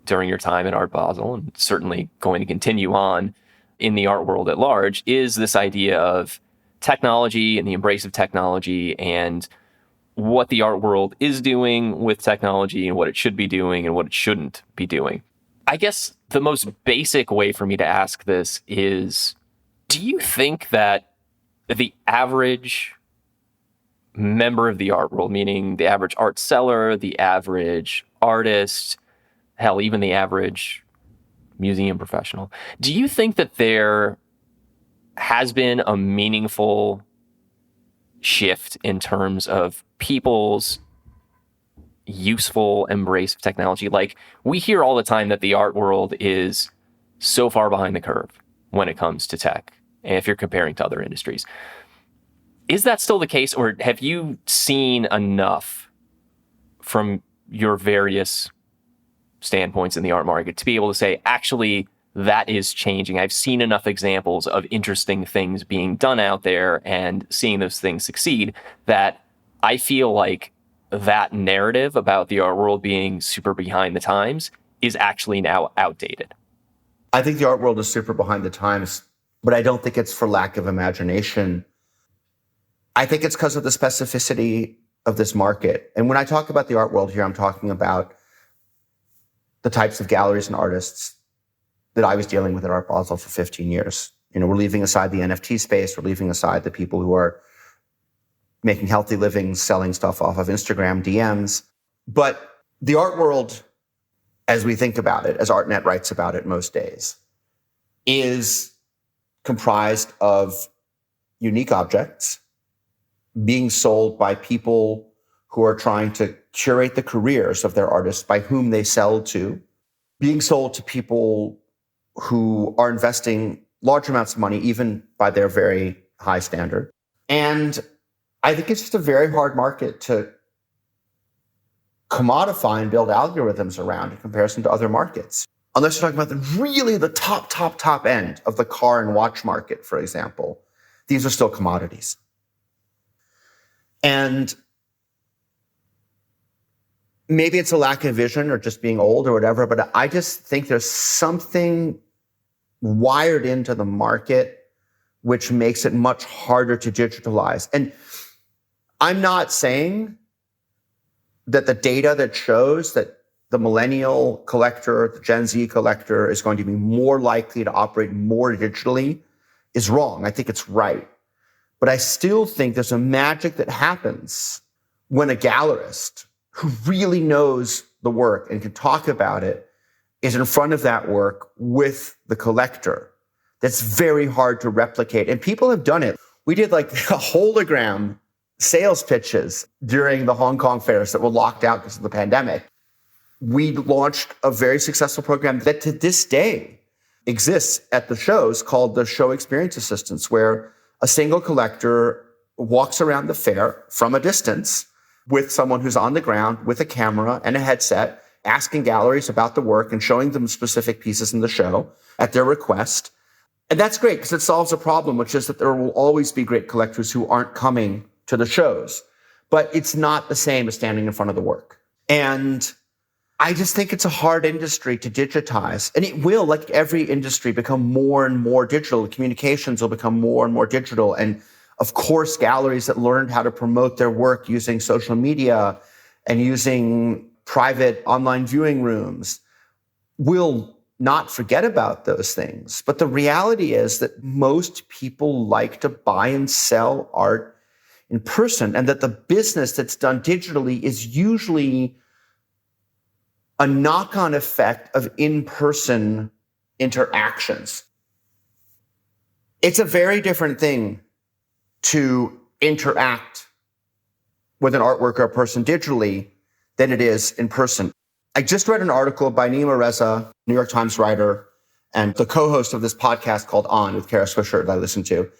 Speaker 7: during your time at Art Basel, and certainly going to continue on in the art world at large, is this idea of technology and the embrace of technology and what the art world is doing with technology and what it should be doing and what it shouldn't be doing. I guess the most basic way for me to ask this is, do you think that the average member of the art world, meaning the average art seller, the average artist, hell, even the average museum professional, do you think that there has been a meaningful shift in terms of people's useful embrace of technology? Like, we hear all the time that the art world is so far behind the curve when it comes to tech, if you're comparing to other industries. Is that still the case, or have you seen enough from your various standpoints in the art market to be able to say, actually, that is changing? I've seen enough examples of interesting things being done out there and seeing those things succeed that I feel like that narrative about the art world being super behind the times is actually now outdated.
Speaker 6: I think the art world is super behind the times, but I don't think it's for lack of imagination. I think it's because of the specificity of this market. And when I talk about the art world here, I'm talking about the types of galleries and artists that I was dealing with at Art Basel for 15 years. You know, we're leaving aside the NFT space. We're leaving aside the people who are making healthy livings, selling stuff off of Instagram DMs. But the art world, as we think about it, as ArtNet writes about it most days, is comprised of unique objects being sold by people who are trying to curate the careers of their artists by whom they sell to, being sold to people who are investing large amounts of money, even by their very high standard. And I think it's just a very hard market to commodify and build algorithms around in comparison to other markets. Unless you're talking about the top end of the car and watch market, for example. These are still commodities. And maybe it's a lack of vision or just being old or whatever, but I just think there's something wired into the market which makes it much harder to digitalize. And I'm not saying that the data that shows that the millennial collector, the Gen Z collector is going to be more likely to operate more digitally is wrong. I think it's right. But I still think there's a magic that happens when a gallerist who really knows the work and can talk about it is in front of that work with the collector. That's very hard to replicate. And people have done it. We did like a hologram sales pitches during the Hong Kong fairs that were locked out because of the pandemic. We launched a very successful program that to this day exists at the shows called the Show Experience Assistants, where a single collector walks around the fair from a distance with someone who's on the ground with a camera and a headset, asking galleries about the work and showing them specific pieces in the show at their request. And that's great because it solves a problem, which is that there will always be great collectors who aren't coming to the shows. But it's not the same as standing in front of the work. And I just think it's a hard industry to digitize. And it will, like every industry, become more and more digital. Communications will become more and more digital. And of course, galleries that learned how to promote their work using social media and using private online viewing rooms will not forget about those things. But the reality is that most people like to buy and sell art in person, and that the business that's done digitally is usually a knock-on effect of in-person interactions. It's a very different thing to interact with an artwork or a person digitally than it is in person. I just read an article by Nima Reza, New York Times writer, and the co-host of this podcast called On with Kara Swisher that I listened to.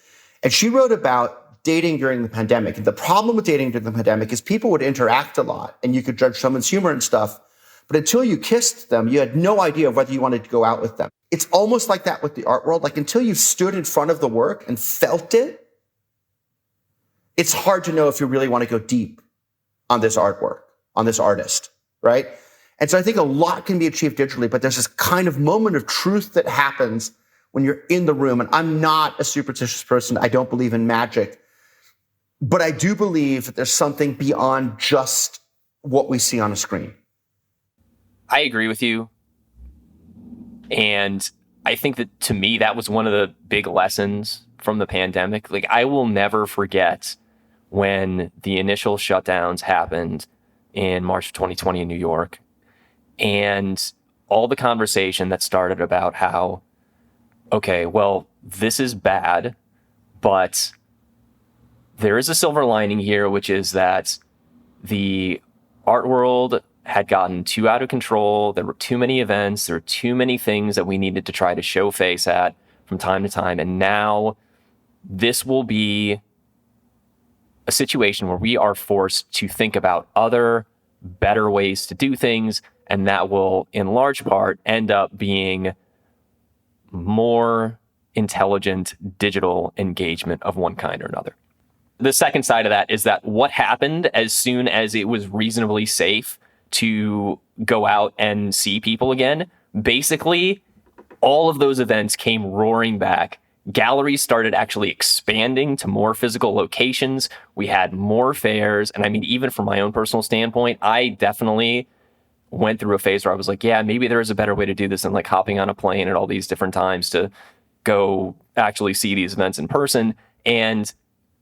Speaker 6: And she wrote about dating during the pandemic. And the problem with dating during the pandemic is people would interact a lot and you could judge someone's humor and stuff. But until you kissed them, you had no idea whether you wanted to go out with them. It's almost like that with the art world. Like until you stood in front of the work and felt it, it's hard to know if you really want to go deep on this artwork, on this artist, right? And so I think a lot can be achieved digitally, but there's this kind of moment of truth that happens when you're in the room. And I'm not a superstitious person. I don't believe in magic. But I do believe that there's something beyond just what we see on a screen.
Speaker 7: I agree with you. And I think that to me, that was one of the big lessons from the pandemic. Like, I will never forget when the initial shutdowns happened in March of 2020 in New York, and all the conversation that started about how, okay, well, this is bad, but there is a silver lining here, which is that the art world had gotten too out of control. There were too many events. There were too many things that we needed to try to show face at from time to time. And now this will be a situation where we are forced to think about other, better ways to do things. And that will, in large part, end up being more intelligent digital engagement of one kind or another. The second side of that is that what happened as soon as it was reasonably safe to go out and see people again, basically all of those events came roaring back. Galleries started actually expanding to more physical locations. We had more fairs. And I mean, even from my own personal standpoint, I definitely went through a phase where I was like, yeah, maybe there is a better way to do this than like hopping on a plane at all these different times to go actually see these events in person. And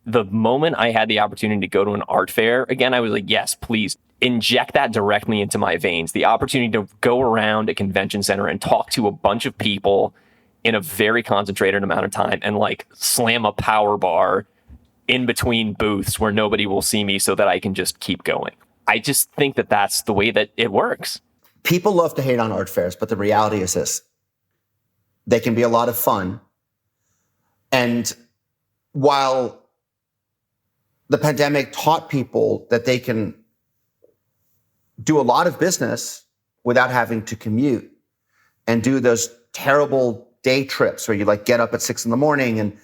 Speaker 7: the moment I had the opportunity to go to an art fair again, I was like, yes, please inject that directly into my veins. The opportunity to go around a convention center and talk to a bunch of people in a very concentrated amount of time and like slam a power bar in between booths where nobody will see me so that I can just keep going. I just think that that's the way that it works.
Speaker 6: People love to hate on art fairs, but the reality is this. They can be a lot of fun. And while the pandemic taught people that they can do a lot of business without having to commute and do those terrible day trips where you like get up at 6 a.m. and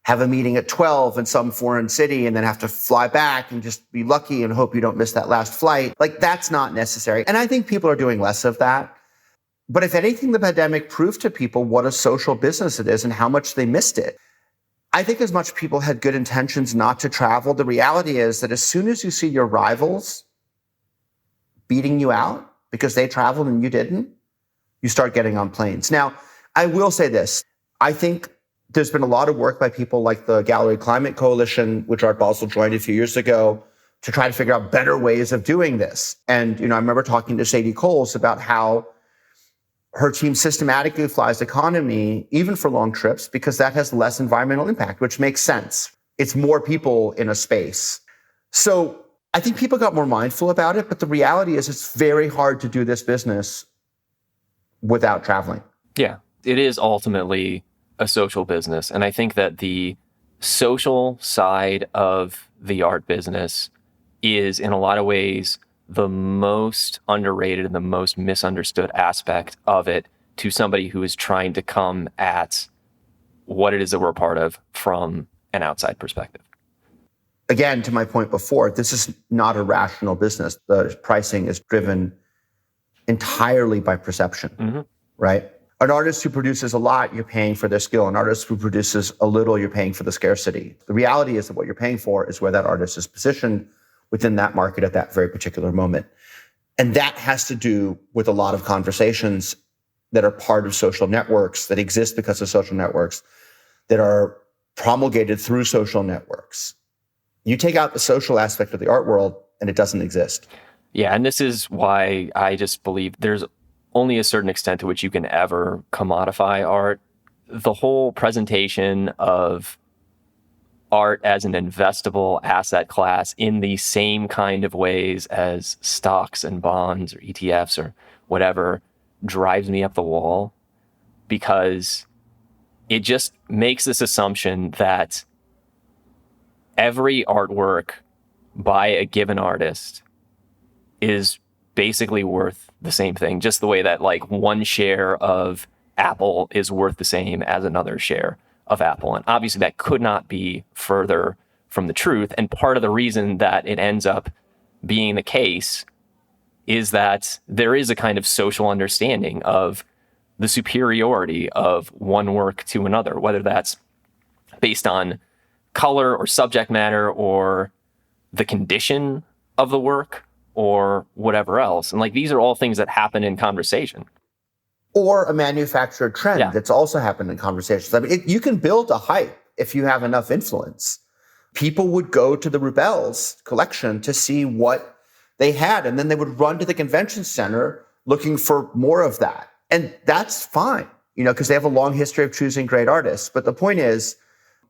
Speaker 6: have a meeting at 12 in some foreign city and then have to fly back and just be lucky and hope you don't miss that last flight. Like, that's not necessary. And I think people are doing less of that. But if anything, the pandemic proved to people what a social business it is and how much they missed it. I think as much people had good intentions not to travel, the reality is that as soon as you see your rivals beating you out because they traveled and you didn't, you start getting on planes. Now, I will say this. I think there's been a lot of work by people like the Gallery Climate Coalition, which Art Basel joined a few years ago, to try to figure out better ways of doing this. And, I remember talking to Sadie Coles about how her team systematically flies economy, even for long trips, because that has less environmental impact, which makes sense. It's more people in a space. So I think people got more mindful about it, but the reality is it's very hard to do this business without traveling.
Speaker 7: Yeah, it is ultimately a social business. And I think that the social side of the art business is in a lot of ways the most underrated and the most misunderstood aspect of it to somebody who is trying to come at what it is that we're a part of from an outside perspective.
Speaker 6: Again, to my point before, this is not a rational business. The pricing is driven entirely by perception, right? An artist who produces a lot, you're paying for their skill. An artist who produces a little, you're paying for the scarcity. The reality is that what you're paying for is where that artist is positioned within that market at that very particular moment. And that has to do with a lot of conversations that are part of social networks, that exist because of social networks, that are promulgated through social networks. You take out the social aspect of the art world and it doesn't exist.
Speaker 7: Yeah, and this is why I just believe there's only a certain extent to which you can ever commodify art. The whole presentation of art as an investable asset class in the same kind of ways as stocks and bonds or ETFs or whatever drives me up the wall, because it just makes this assumption that every artwork by a given artist is basically worth the same thing, just the way that like one share of Apple is worth the same as another share of Apple. And obviously that could not be further from the truth. And part of the reason that it ends up being the case is that there is a kind of social understanding of the superiority of one work to another, whether that's based on color or subject matter or the condition of the work or whatever else. And like, these are all things that happen in conversation.
Speaker 6: Or a manufactured trend that's also happened in conversations. I mean, you can build a hype if you have enough influence. People would go to the Rubels collection to see what they had, and then they would run to the convention center looking for more of that. And that's fine, because they have a long history of choosing great artists. But the point is,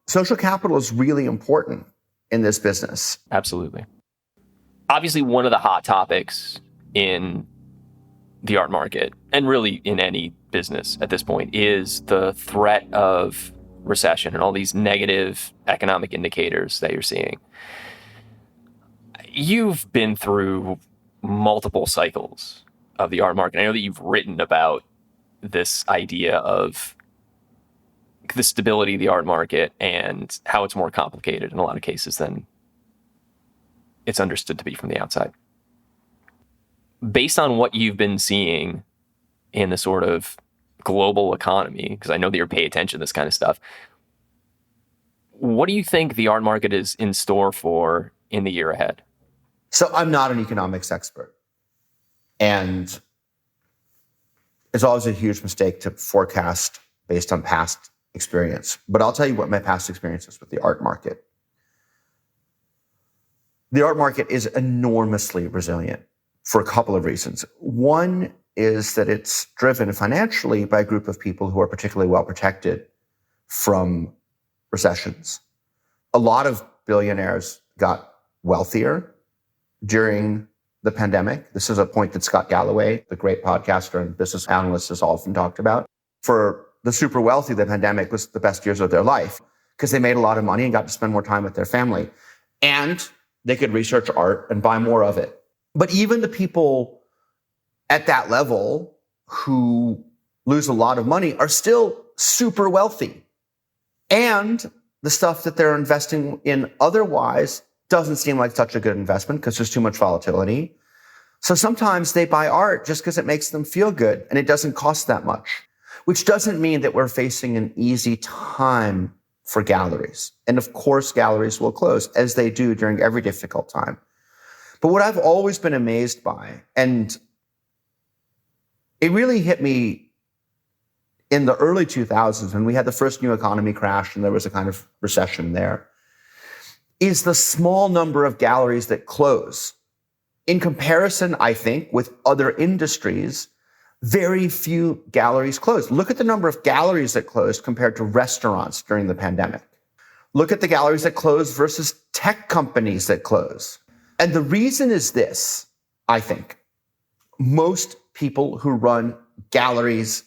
Speaker 6: social capital is really important in this business.
Speaker 7: Absolutely. Obviously, one of the hot topics in the art market, and really in any business at this point, is the threat of recession and all these negative economic indicators that you're seeing. You've been through multiple cycles of the art market. I know that you've written about this idea of the stability of the art market and how it's more complicated in a lot of cases than it's understood to be from the outside. Based on what you've been seeing in the sort of global economy, because I know that you pay attention to this kind of stuff, what do you think the art market is in store for in the year ahead?
Speaker 6: So I'm not an economics expert. And it's always a huge mistake to forecast based on past experience. But I'll tell you what my past experience is with the art market. The art market is enormously resilient for a couple of reasons. One is that it's driven financially by a group of people who are particularly well protected from recessions. A lot of billionaires got wealthier during the pandemic. This is a point that Scott Galloway, the great podcaster and business analyst, has often talked about. For the super wealthy, the pandemic was the best years of their life because they made a lot of money and got to spend more time with their family. And they could research art and buy more of it. But even the people at that level who lose a lot of money are still super wealthy. And the stuff that they're investing in otherwise doesn't seem like such a good investment because there's too much volatility. So sometimes they buy art just because it makes them feel good and it doesn't cost that much, which doesn't mean that we're facing an easy time for galleries. And of course, galleries will close, as they do during every difficult time. But what I've always been amazed by, and it really hit me in the early 2000s when we had the first new economy crash and there was a kind of recession there, is the small number of galleries that close. In comparison, I think, with other industries, very few galleries closed. Look at the number of galleries that closed compared to restaurants during the pandemic. Look at the galleries that closed versus tech companies that close. And the reason is this, I think. Most people who run galleries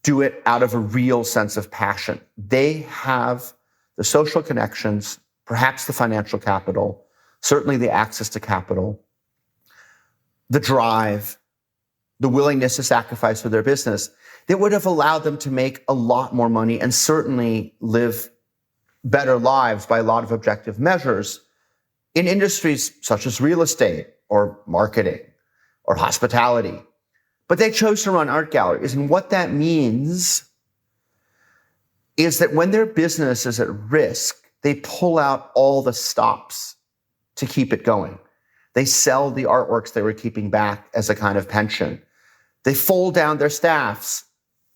Speaker 6: do it out of a real sense of passion. They have the social connections, perhaps the financial capital, certainly the access to capital, the drive, the willingness to sacrifice for their business that would have allowed them to make a lot more money and certainly live better lives by a lot of objective measures in industries such as real estate or marketing or hospitality. But they chose to run art galleries. And what that means is that when their business is at risk, they pull out all the stops to keep it going. They sell the artworks they were keeping back as a kind of pension. They fold down their staffs.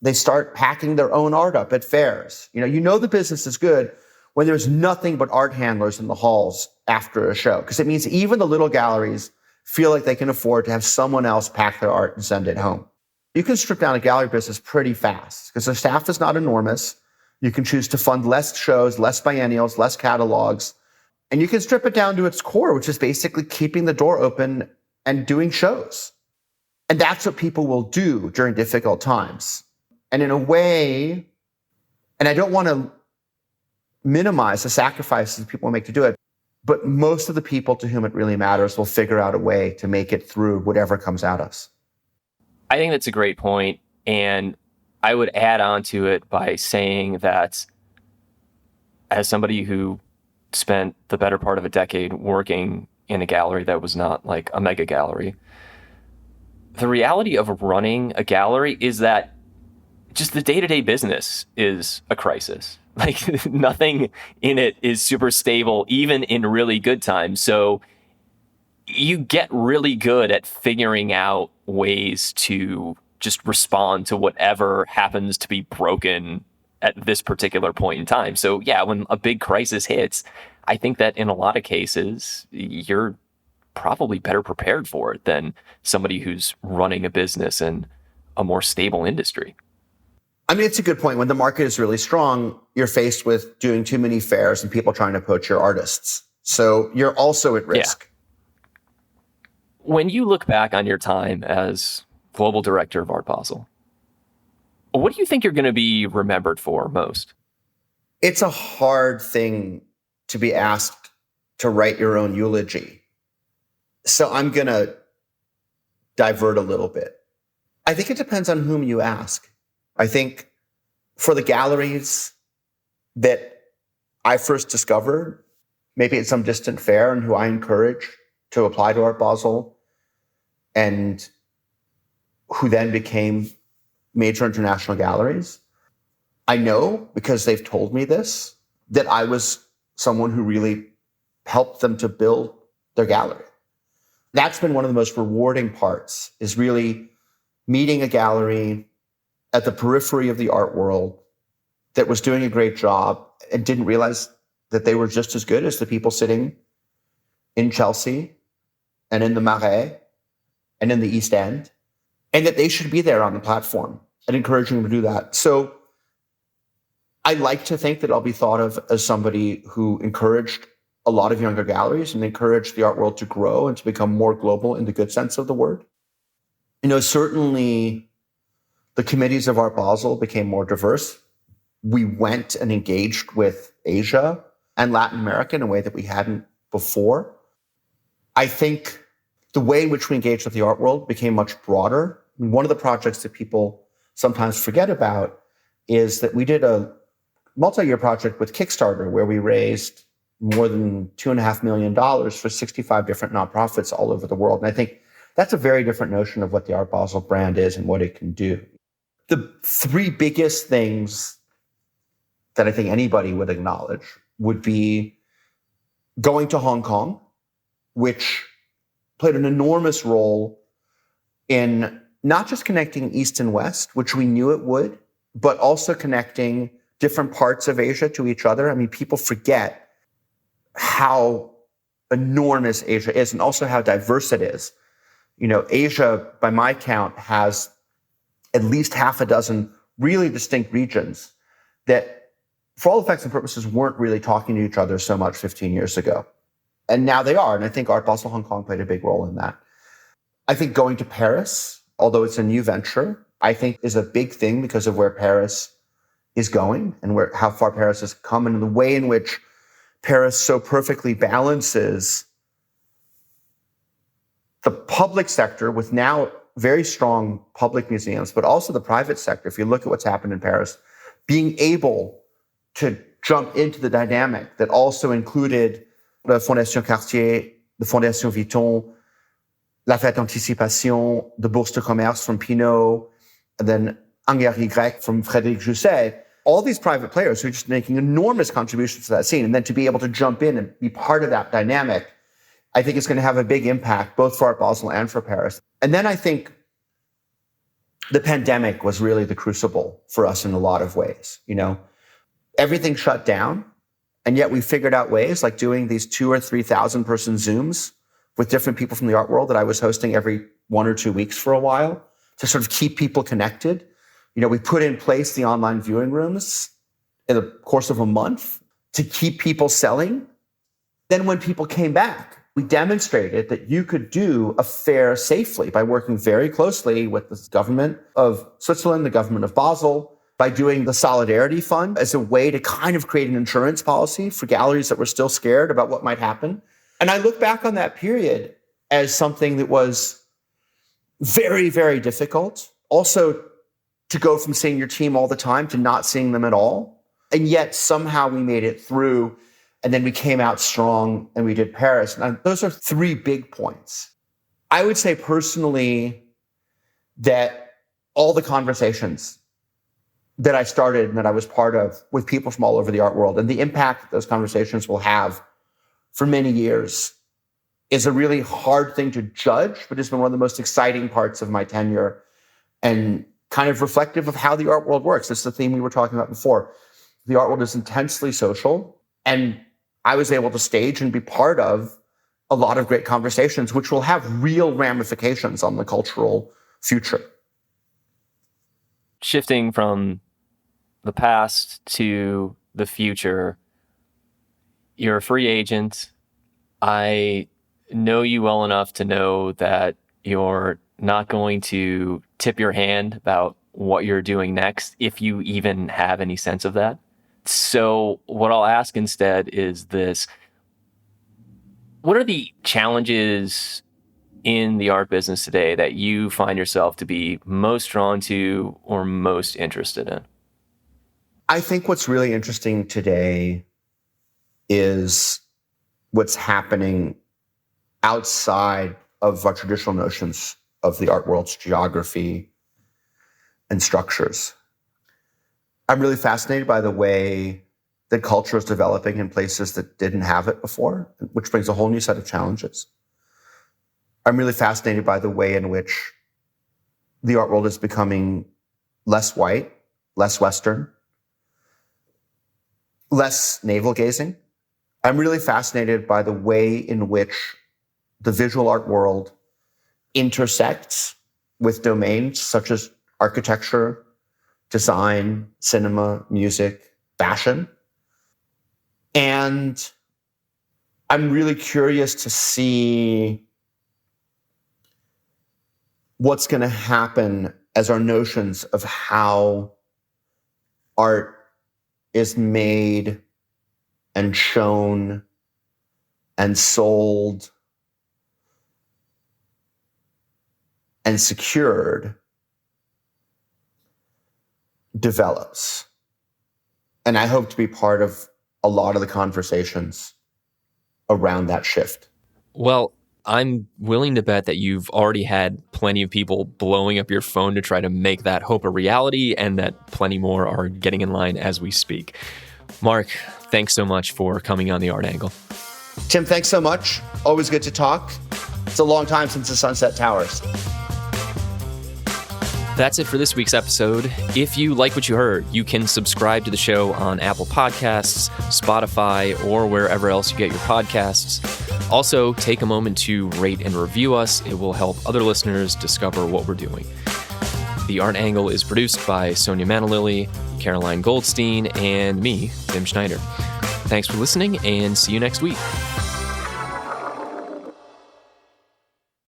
Speaker 6: They start packing their own art up at fairs. You know the business is good when there's nothing but art handlers in the halls after a show, because it means even the little galleries feel like they can afford to have someone else pack their art and send it home. You can strip down a gallery business pretty fast because the staff is not enormous. You can choose to fund less shows, less biennials, less catalogs, and you can strip it down to its core, which is basically keeping the door open and doing shows. And that's what people will do during difficult times. And in a way, and I don't want to minimize the sacrifices people make to do it. But most of the people to whom it really matters will figure out a way to make it through whatever comes at us.
Speaker 7: I think that's a great point. And I would add on to it by saying that as somebody who spent the better part of a decade working in a gallery that was not like a mega gallery, the reality of running a gallery is that just the day-to-day business is a crisis. Like nothing in it is super stable, even in really good times. So you get really good at figuring out ways to just respond to whatever happens to be broken at this particular point in time. So yeah, when a big crisis hits, I think that in a lot of cases, you're probably better prepared for it than somebody who's running a business in a more stable industry.
Speaker 6: I mean, it's a good point. When the market is really strong, you're faced with doing too many fairs and people trying to poach your artists. So you're also at risk.
Speaker 7: Yeah. When you look back on your time as global director of Art Basel, what do you think you're going to be remembered for most?
Speaker 6: It's a hard thing to be asked to write your own eulogy. So I'm going to divert a little bit. I think it depends on whom you ask. I think for the galleries that I first discovered, maybe at some distant fair, and who I encouraged to apply to Art Basel, and who then became major international galleries, I know, because they've told me this, that I was someone who really helped them to build their gallery. That's been one of the most rewarding parts, is really meeting a gallery at the periphery of the art world that was doing a great job and didn't realize that they were just as good as the people sitting in Chelsea and in the Marais and in the East End, and that they should be there on the platform and encouraging them to do that. So I like to think that I'll be thought of as somebody who encouraged a lot of younger galleries and encouraged the art world to grow and to become more global in the good sense of the word. You know, certainly the committees of Art Basel became more diverse. We went and engaged with Asia and Latin America in a way that we hadn't before. I think the way in which we engaged with the art world became much broader. One of the projects that people sometimes forget about is that we did a multi-year project with Kickstarter where we raised more than $2.5 million for 65 different nonprofits all over the world. And I think that's a very different notion of what the Art Basel brand is and what it can do. The three biggest things that I think anybody would acknowledge would be going to Hong Kong, which played an enormous role in not just connecting East and West, which we knew it would, but also connecting different parts of Asia to each other. I mean, people forget how enormous Asia is and also how diverse it is. You know, Asia, by my count, has at least half a dozen really distinct regions that, for all effects and purposes, weren't really talking to each other so much 15 years ago. And now they are. And I think Art Basel Hong Kong played a big role in that. I think going to Paris, although it's a new venture, I think is a big thing because of where Paris is going and how far Paris has come and the way in which Paris so perfectly balances the public sector with now very strong public museums, but also the private sector. If you look at what's happened in Paris, being able to jump into the dynamic that also included the Fondation Cartier, the Fondation Vuitton, La Fête Anticipation, the Bourse de Commerce from Pinault, and then Hungary Grec from Frédéric Jousset, all these private players who are just making enormous contributions to that scene. And then to be able to jump in and be part of that dynamic, I think it's going to have a big impact both for Art Basel and for Paris. And then I think the pandemic was really the crucible for us in a lot of ways. You know, everything shut down, and yet we figured out ways like doing these 2,000 or 3,000 person Zooms with different people from the art world that I was hosting every 1 or 2 weeks for a while to sort of keep people connected. You know, we put in place the online viewing rooms in the course of a month to keep people selling. Then when people came back, we demonstrated that you could do a fair safely by working very closely with the government of Switzerland, the government of Basel, by doing the Solidarity Fund as a way to kind of create an insurance policy for galleries that were still scared about what might happen. And I look back on that period as something that was very, very difficult. Also, to go from seeing your team all the time to not seeing them at all. And yet somehow we made it through, and then we came out strong and we did Paris. Now, those are 3 big points. I would say personally that all the conversations that I started and that I was part of with people from all over the art world and the impact that those conversations will have for many years is a really hard thing to judge, but it's been one of the most exciting parts of my tenure and kind of reflective of how the art world works. It's the theme we were talking about before. The art world is intensely social, and I was able to stage and be part of a lot of great conversations, which will have real ramifications on the cultural future.
Speaker 7: Shifting from the past to the future, you're a free agent. I know you well enough to know that you're not going to tip your hand about what you're doing next, if you even have any sense of that. So what I'll ask instead is this: what are the challenges in the art business today that you find yourself to be most drawn to or most interested in?
Speaker 6: I think what's really interesting today is what's happening outside of our traditional notions of the art world's geography and structures. I'm really fascinated by the way that culture is developing in places that didn't have it before, which brings a whole new set of challenges. I'm really fascinated by the way in which the art world is becoming less white, less Western, less navel-gazing. I'm really fascinated by the way in which the visual art world intersects with domains such as architecture, design, cinema, music, fashion. And I'm really curious to see what's going to happen as our notions of how art is made and shown and sold and secured develops. And I hope to be part of a lot of the conversations around that shift.
Speaker 7: Well, I'm willing to bet that you've already had plenty of people blowing up your phone to try to make that hope a reality, and that plenty more are getting in line as we speak. Marc, thanks so much for coming on The Art Angle.
Speaker 6: Tim, thanks so much. Always good to talk. It's a long time since the Sunset Towers.
Speaker 7: That's it for this week's episode. If you like what you heard, you can subscribe to the show on Apple Podcasts, Spotify, or wherever else you get your podcasts. Also, take a moment to rate and review us. It will help other listeners discover what we're doing. The Art Angle is produced by Sonia Manalili, Caroline Goldstein, and me, Tim Schneider. Thanks for listening, and see you next week.